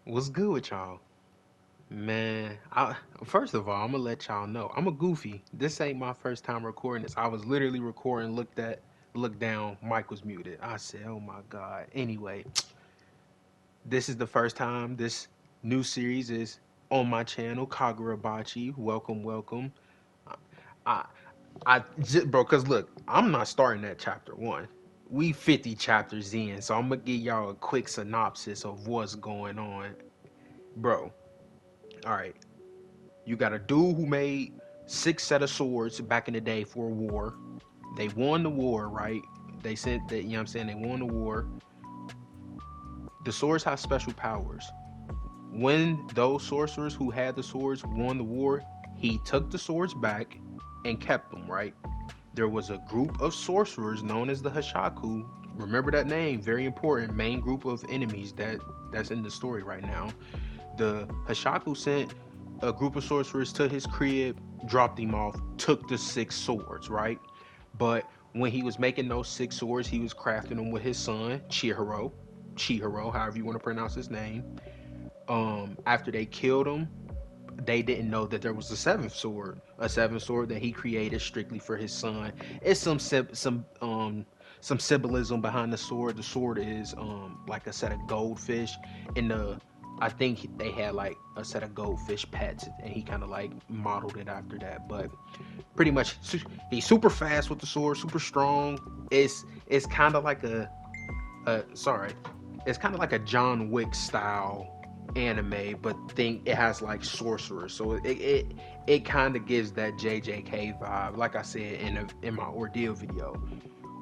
What's good with y'all? Man, first of all, I'm gonna let y'all know I'm a goofy. This ain't my first time recording this. I was literally recording, looked down, mic was muted. I said, "Oh my god." Anyway, this is the first time this new series is on my channel, Kagurabachi. Welcome, welcome. I, bro, cause look, I'm not starting at chapter one. We 50 chapters in, so I'm gonna give y'all a quick synopsis of what's going on, bro. All right. You got a dude who made six set of swords back in the day for a war. They won the war, right? They sent that, you know what I'm saying? They won the war. The swords have special powers. When those sorcerers who had the swords won the war, he took the swords back and kept them, right? There was a group of sorcerers known as the Hashaku. Remember that name, very important. Main group of enemies that's in the story right now. The Hashaku sent a group of sorcerers to his crib, dropped him off, took the six swords, right? But when he was making those six swords, he was crafting them with his son, Chihiro, however you want to pronounce his name. After they killed him, they didn't know that there was a seventh sword that he created strictly for his son. It's some symbolism behind the sword. The sword is like a set of goldfish, and I think they had like a set of goldfish pets, and he kind of like modeled it after that. But pretty much, he's super fast with the sword, super strong. It's kind of like sorry, it's kind of like a John Wick style anime, but think it has like sorcerers, so it kind of gives that JJK vibe. Like I said in my ordeal video,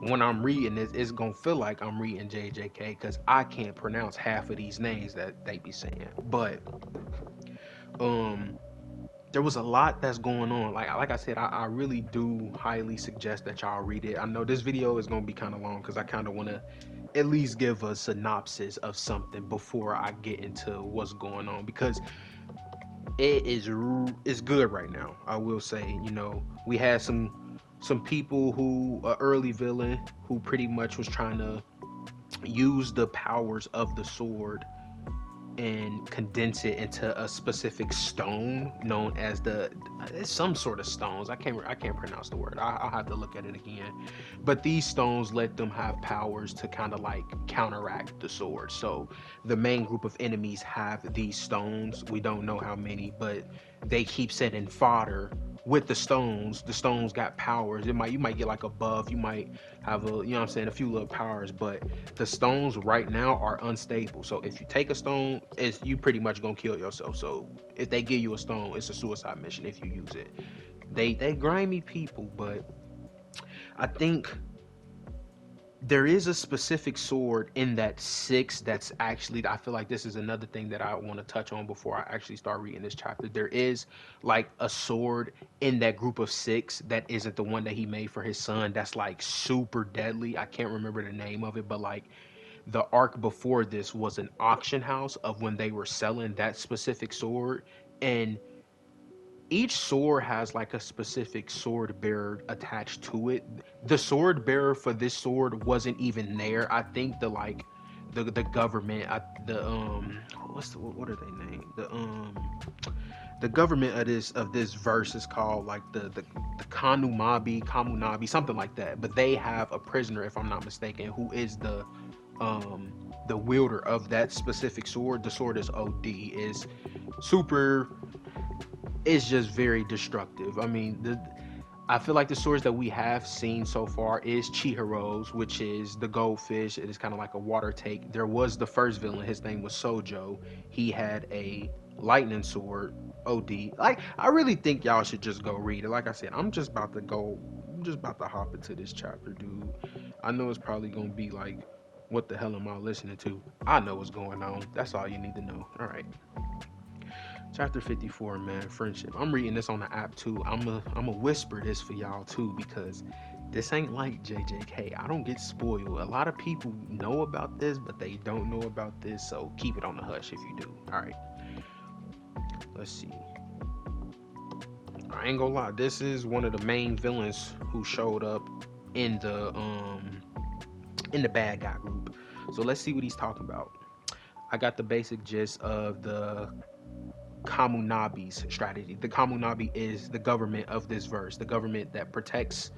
when I'm reading this, it's gonna feel like I'm reading JJK because I can't pronounce half of these names that they be saying. But um, there was a lot that's going on. Like I said, I really do highly suggest that y'all read it. I know this video is gonna be kind of long because I kind of want to at least give a synopsis of something before I get into what's going on, because it's good right now. I will say, we had some people who early villain who pretty much was trying to use the powers of the sword and condense it into a specific stone known as the it's some sort of stones. I can't pronounce the word. I'll have to look at it again. But these stones let them have powers to kind of like counteract the sword. So the main group of enemies have these stones. We don't know how many, but they keep sending fodder with the stones. The stones got powers. You might get like a buff. You might have what I'm saying, a few little powers, but the stones right now are unstable. So if you take a stone, it's you pretty much gonna kill yourself. So if they give you a stone, it's a suicide mission if you use it. They grimy people, but I think there is a specific sword in that six that's actually, I feel like this is another thing that I want to touch on before I actually start reading this chapter. There is like a sword in that group of six that isn't the one that he made for his son, that's like super deadly. I can't remember the name of it, but like the arc before this was an auction house of when they were selling that specific sword, and each sword has like a specific sword bearer attached to it. The sword bearer for this sword wasn't even there. I think the government, the what are they named? The government of this verse is called like the Kamunabi, something like that. But they have a prisoner, if I'm not mistaken, who is the wielder of that specific sword. The sword is OD, is super, it's just very destructive. I mean, I feel like the swords that we have seen so far is Chihiro's, which is the goldfish. It is kind of like a water take. There was the first villain. His name was Sojo. He had a lightning sword. OD. Like, I really think y'all should just go read it. Like I said, I'm just about to hop into this chapter, dude. I know it's probably gonna be like, what the hell am I listening to? I know what's going on. That's all you need to know. All right. Chapter 54, man, friendship. I'm reading this on the app too. I'm a whisper this for y'all too, because this ain't like JJK. I don't get spoiled. A lot of people know about this, but they don't know about this, so keep it on the hush if you do. All right, let's see. I ain't gonna lie, this is one of the main villains who showed up in the bad guy group. So let's see what he's talking about. I got the basic gist of the Kamunabi's strategy. The Kamunabi is the government of this verse, the government that protects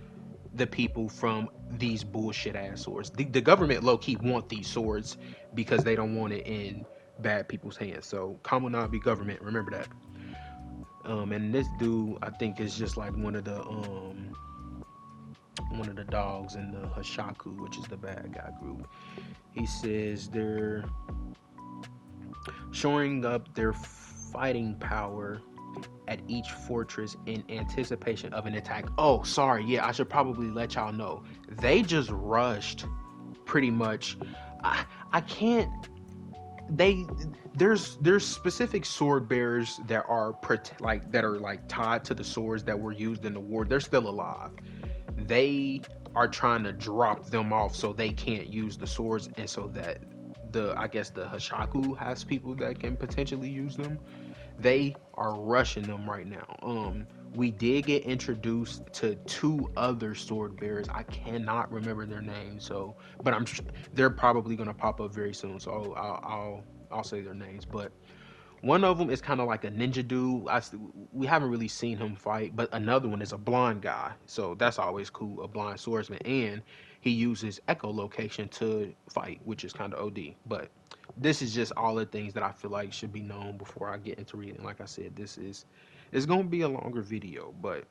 the people from these bullshit ass swords. The government low key want these swords because they don't want it in bad people's hands. So Kamunabi government, remember that. And this dude, I think, is just like one of the dogs in the Hashaku, which is the bad guy group. He says they're shoring up their fighting power at each fortress in anticipation of an attack. Oh, sorry. Yeah, I should probably let y'all know. They just rushed pretty much. I can't they there's specific sword bearers that are like tied to the swords that were used in the war. They're still alive. They are trying to drop them off so they can't use the swords, and so that the I guess the Hashaku has people that can potentially use them. They are rushing them right now. We did get introduced to two other sword bearers. I cannot remember their names, so but they're probably gonna pop up very soon. So I'll say their names. But one of them is kind of like a ninja dude. We haven't really seen him fight, but another one is a blind guy. So that's always cool, a blind swordsman, and he uses echolocation to fight, which is kind of OD. But this is just all the things that I feel like should be known before I get into reading. Like I said, it's gonna be a longer video, but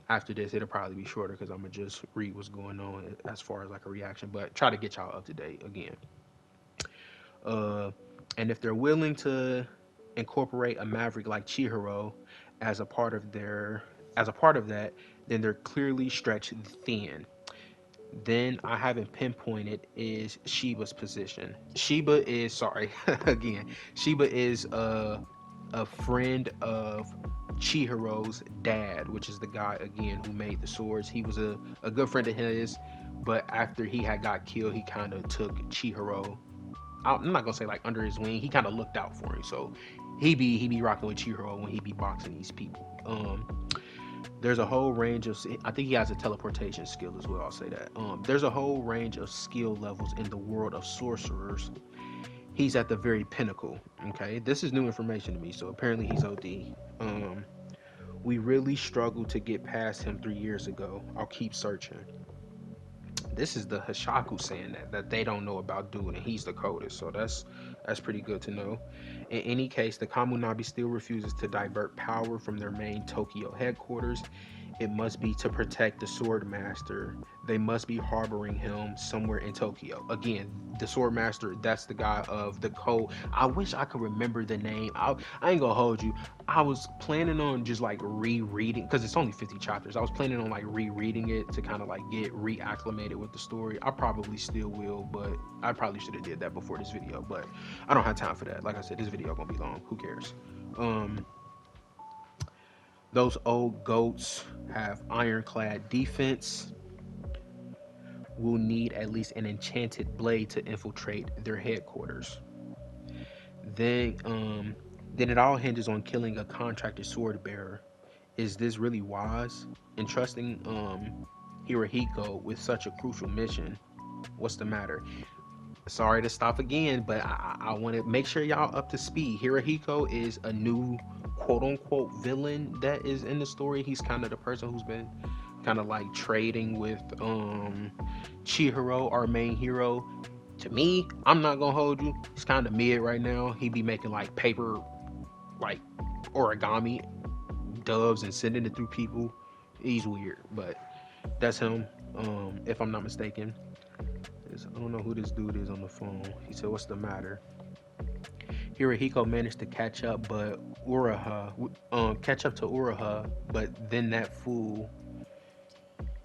after this it'll probably be shorter because I'm gonna just read what's going on as far as like a reaction, but try to get y'all up to date again. Uh, and if they're willing to incorporate a maverick like Chihiro as a part of their as a part of that, then they're clearly stretched thin. Then I haven't pinpointed is Shiba's position. Shiba is sorry again. Shiba is a friend of Chihiro's dad, which is the guy again who made the swords. He was a good friend of his, but after he had got killed, he kind of took Chihiro. I'm not gonna say like under his wing. He kind of looked out for him, so he be rocking with Chihiro when he be boxing these people. There's a whole range of I think he has a teleportation skill as well. I'll say that. There's a whole range of skill levels in the world of sorcerers. He's at the very pinnacle. Okay, this is new information to me, so apparently he's OD. We really struggled to get past him 3 years ago. I'll keep searching. This is the Hashaku saying that they don't know about doing it. He's the coldest, so that's pretty good to know. In any case, the Kamunabi still refuses to divert power from their main Tokyo headquarters. It must be to protect the sword master. They must be harboring him somewhere in Tokyo. Again, the sword master, that's the guy of the code. I wish I could remember the name. I ain't gonna hold you. I was planning on just like rereading because it's only 50 chapters. I was planning on like rereading it to kind of like get reacclimated with the story. I probably still will, but I probably should have did that before this video. But I don't have time for that. Like I said, this video gonna be long. Who cares? Those old goats have ironclad defense. Will need at least an enchanted blade to infiltrate their headquarters. Then, then it all hinges on killing a contracted sword bearer. Is this really wise? Entrusting Hirohiko with such a crucial mission. What's the matter? Sorry to stop again, but I want to make sure y'all up to speed. Hirohiko is a new quote unquote villain that is in the story. He's kind of the person who's been kind of like trading with Chihiro, our main hero. To me, I'm not gonna hold you. He's kind of mid right now. He be making like paper, like origami doves and sending it through people. He's weird, but that's him. If I'm not mistaken. I don't know who this dude is on the phone. He said, "What's the matter?" Hirohiko managed to catch up, but catch up to Uraha, but then that fool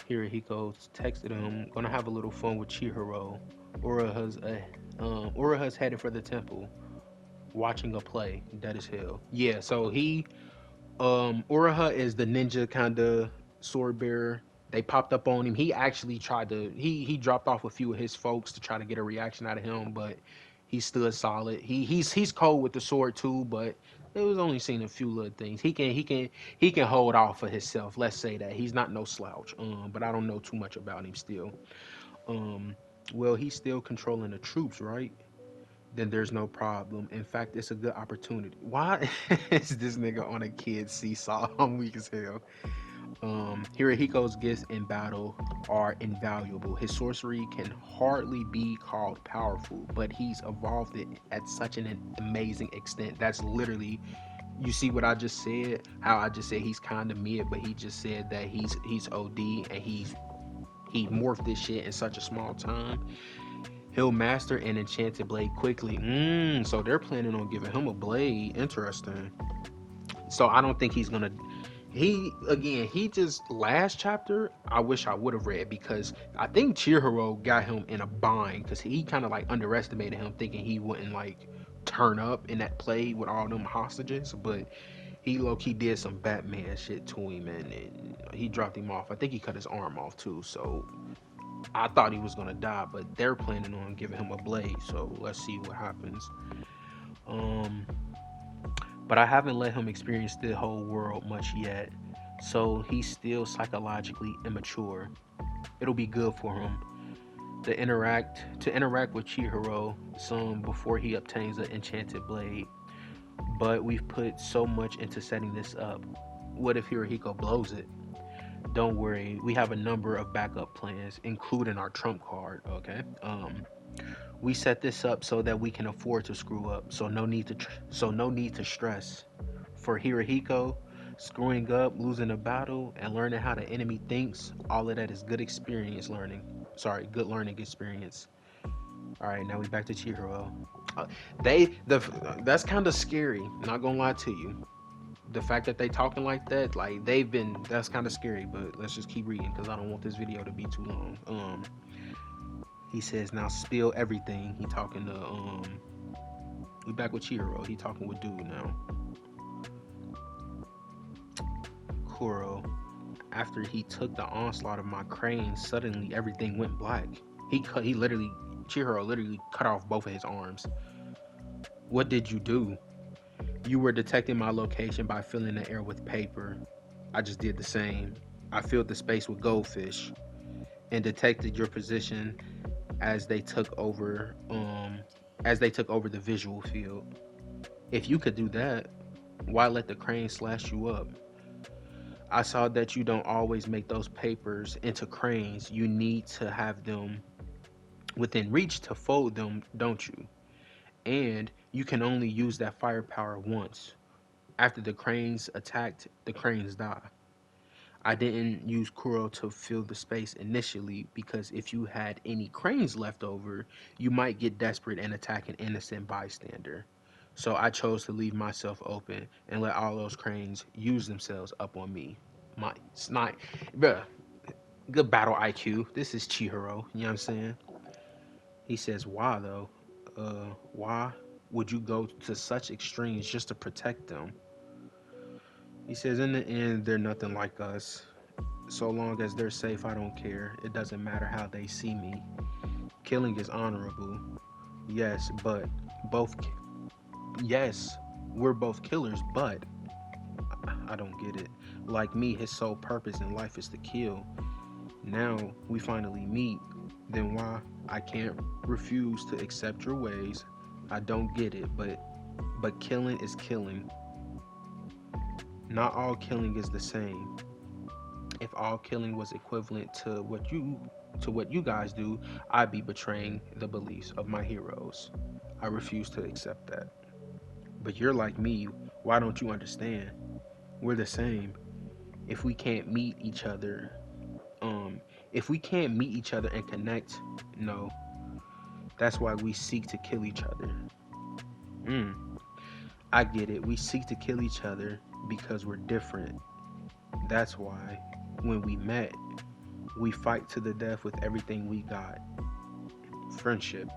Hirohiko texted him, "Gonna have a little fun with Chihiro. Uraha's headed for the temple, watching a play. That is hell." Yeah, so Uraha is the ninja kind of sword bearer. They popped up on him. He actually tried to he dropped off a few of his folks to try to get a reaction out of him, but he stood solid. He's cold with the sword too, but it was only seen a few little things. He can hold off for himself. Let's say that he's not no slouch. But I don't know too much about him still. Well, he's still controlling the troops, right? then there's no problem. In fact, it's a good opportunity. Why is this nigga on a kid's seesaw? I'm weak as hell. Hirohiko's gifts in battle are invaluable. His sorcery can hardly be called powerful, but he's evolved it at such an amazing extent. That's literally, you see what I just said? How I just said he's kind of mid, but he just said that he's OD and he morphed this shit in such a small time. He'll master an enchanted blade quickly. So they're planning on giving him a blade. Interesting. So I don't think he's gonna. He just last chapter. I wish I would have read because I think Chihiro got him in a bind because he kind of like underestimated him, thinking he wouldn't like turn up in that play with all them hostages, but he low key did some Batman shit to him and he dropped him off. I think he cut his arm off too. So I thought he was gonna die, but they're planning on giving him a blade. So let's see what happens. Um, but I haven't let him experience the whole world much yet, so he's still psychologically immature. It'll be good for him to interact with Chihiro some before he obtains an enchanted blade. But we've put so much into setting this up. What if Hirohiko blows it? Don't worry, we have a number of backup plans, including our trump card. Okay. We set this up so that we can afford to screw up. So no need to stress. For Hirohiko, screwing up, losing a battle, and learning how the enemy thinks, all of that is good experience learning. Sorry, good learning experience. All right, now we back to Chihiro. Uh, that's kind of scary. Not gonna lie to you. The fact that they talking like that, like that's kind of scary. But let's just keep reading because I don't want this video to be too long. He says now spill everything. He talking to we back with Chihiro. He talking with dude now. Kuro. After he took the onslaught of my crane, suddenly everything went black. Chihiro literally cut off both of his arms. What did you do? You were detecting my location by filling the air with paper. I just did the same. I filled the space with goldfish and detected your position as they took over the visual field. If you could do that, why let the crane slash you up? I saw that you don't always make those papers into cranes. You need to have them within reach to fold them, don't you? And you can only use that firepower once. After the cranes attacked, the cranes die. I didn't use Kuro to fill the space initially because if you had any cranes left over, you might get desperate and attack an innocent bystander. So I chose to leave myself open and let all those cranes use themselves up on me. My snot, bruh, good battle IQ. This is Chihiro, you know what I'm saying? He says, why though? Why would you go to such extremes just to protect them? He says, in the end, they're nothing like us. So long as they're safe, I don't care. It doesn't matter how they see me. Killing is honorable. Yes, but both. Yes, we're both killers, but I don't get it. Like me, his sole purpose in life is to kill. Now we finally meet. Then why? I can't refuse to accept your ways. I don't get it, but killing is killing. Not all killing is the same. If all killing was equivalent to what you guys do, I'd be betraying the beliefs of my heroes. I refuse to accept that. But you're like me. Why don't you understand? We're the same. If we can't meet each other, if we can't meet each other and connect, no. That's why we seek to kill each other. Mm, I get it. We seek to kill each other because we're different. That's why when we met, we fight to the death with everything we got. Friendship.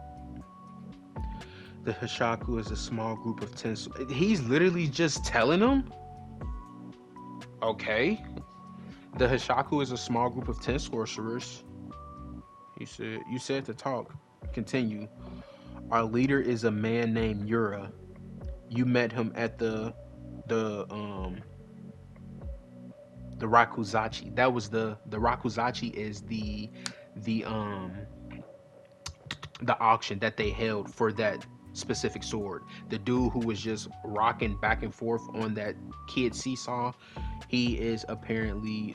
The Hishaku is a small group of 10. He's literally just telling them? Okay. The Hishaku is a small group of 10 sorcerers. He said, you said to talk. Continue. Our leader is a man named Yura. You met him at the Rakuzachi. That was the Rakuzachi is the auction that they held for that specific sword. The dude who was just rocking back and forth on that kid seesaw, he is apparently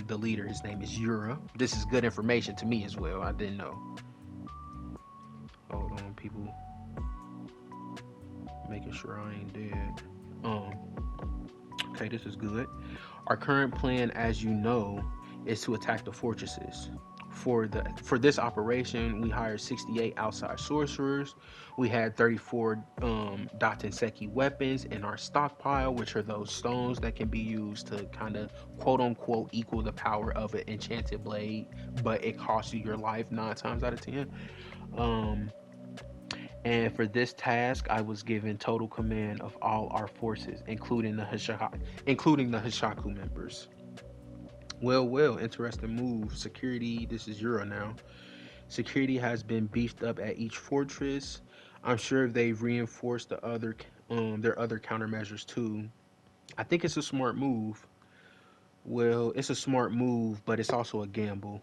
the leader. His name is Yura. This is good information to me as well. I didn't know. Hold on, people, making sure I ain't dead. Um, okay, this is good. Our current plan, as you know, is to attack the fortresses. For this operation, we hired 68 outside sorcerers. We had 34 Seki weapons in our stockpile, which are those stones that can be used to kind of quote unquote equal the power of an enchanted blade, but it costs you your life 9 times out of 10. Um, and for this task, I was given total command of all our forces, including the Hishaku members. Well, interesting move. Security, this is Euro now. Security has been beefed up at each fortress. I'm sure they've reinforced their other countermeasures too. I think it's a smart move. Well, it's a smart move, but it's also a gamble.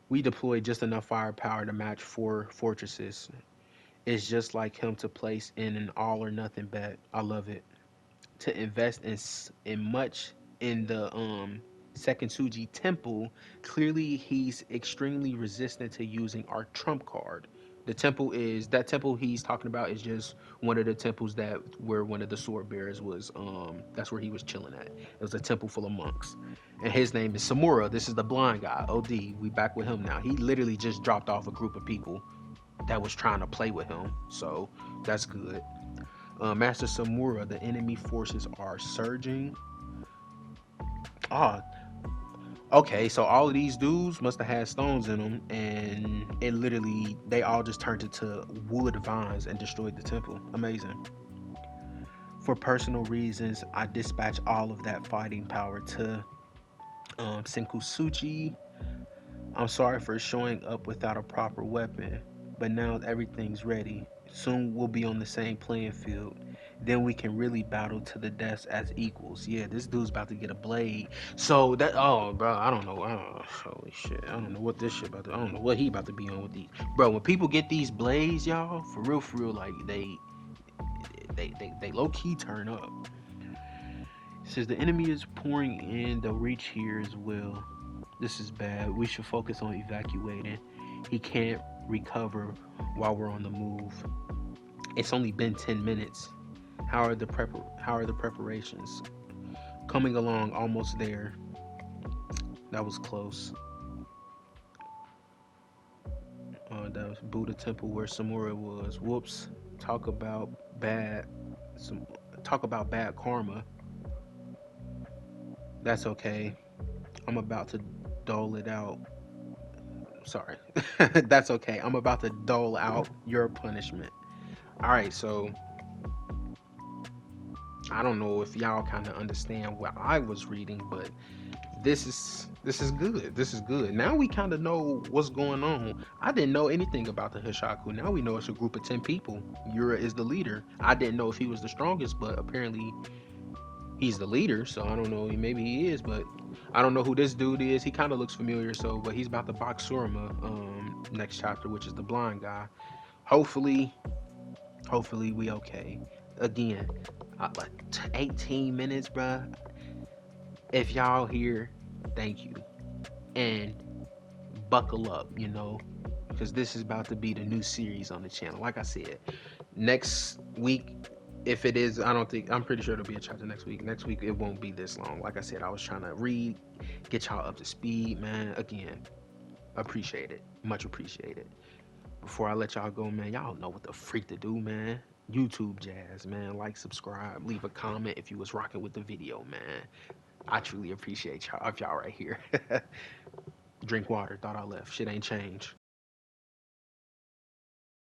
We deployed just enough firepower to match 4 fortresses. It's just like him to place in an all or nothing bet. I love it. To invest in much in the Sekisuji temple, clearly he's extremely resistant to using our trump card. The temple is that temple he's talking about is just one of the temples that where one of the sword bearers was that's where he was chilling at. It was a temple full of monks. And his name is Samura. This is the blind guy. OD. We back with him now. He literally just dropped off a group of people that was trying to play with him. So that's good. Master Samura, the enemy forces are surging. Ah, okay. So all of these dudes must have had stones in them, and it literally they all just turned into wood vines and destroyed the temple. Amazing. For personal reasons, I dispatch all of that fighting power to Senkusuchi. I'm sorry for showing up without a proper weapon, but now everything's ready. Soon we'll be on the same playing field. Then we can really battle to the death as equals. Yeah, this dude's about to get a blade. So that oh bro, I don't know. Holy shit. I don't know what this shit about to I don't know what he about to be on with these. Bro, when people get these blades, y'all, for real, like they low key turn up. It says the enemy is pouring in, they'll reach here as well. This is bad. We should focus on evacuating. He can't recover while we're on the move. It's only been 10 minutes. How are the preparations? Coming along, almost there. That was close. That was Buddha Temple where Samura was. Whoops. Talk about bad some talk about bad karma. That's okay. I'm about to dole it out. Sorry. That's okay. I'm about to dole out your punishment. All right, so I don't know if y'all kind of understand what I was reading, but this is good. This is good. Now we kind of know what's going on. I didn't know anything about the Hishaku. Now we know it's a group of 10 people. Yura is the leader. I didn't know if he was the strongest, but apparently he's the leader. So I don't know. Maybe he is, but I don't know who this dude is. He kind of looks familiar. So, but he's about to box Surima next chapter, which is the blind guy. Hopefully, hopefully we okay. Again, like 18 minutes, bruh. If y'all here, thank you. And buckle up, because this is about to be the new series on the channel. Like I said, next week, if it is, I'm pretty sure it'll be a chapter next week. Next week, it won't be this long. Like I said, I was trying to read, get y'all up to speed, man. Again, appreciate it. Much appreciated. Before I let y'all go, man, y'all know what the freak to do, man. YouTube jazz, man. Like, subscribe, leave a comment if you was rocking with the video, man. I truly appreciate y'all if y'all right here. Drink water. Thought I left. Shit ain't changed.